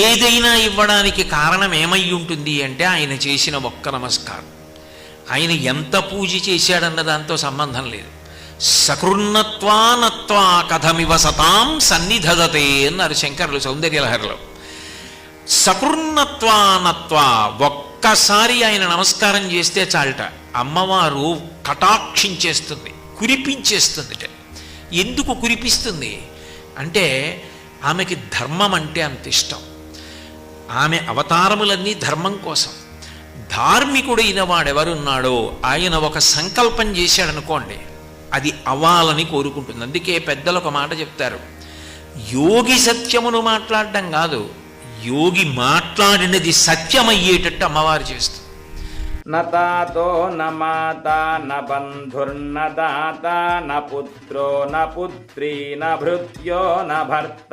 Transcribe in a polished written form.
ఏదైనా ఇవ్వడానికి కారణం ఏమై ఉంటుంది అంటే ఆయన చేసిన ఒక్క నమస్కారం. ఆయన ఎంత పూజ చేశాడన్న దాంతో సంబంధం లేదు. సకృన్నత్వానత్వా కథమివ సతాం సన్నిధదతే అన్నారు శంకరులు సౌందర్యలహరిలో. సకృన్నత్వానత్వా ఒక్కసారి ఆయన నమస్కారం చేస్తే చాలట, అమ్మవారు కటాక్షించేస్తుంది, కురిపించేస్తుందిట. ఎందుకు కురిపిస్తుంది అంటే ఆమెకి ధర్మం అంటే అంత ఇష్టం. ఆమె అవతారములన్నీ ధర్మం కోసం. ధార్మికుడైన వాడెవరున్నాడో ఆయన ఒక సంకల్పం చేశాడనుకోండి, అది అవ్వాలని కోరుకుంటుంది. అందుకే పెద్దలు ఒక మాట చెప్తారు, యోగి సత్యమును మాట్లాడడం కాదు, యోగి మాట్లాడినది సత్యమయ్యేటట్టు అమ్మవారు చేస్తుంది. నతాతో న మాత న బంధుర్న దాత న పుత్రో న పుత్రీ న భృత్యో న భర్త.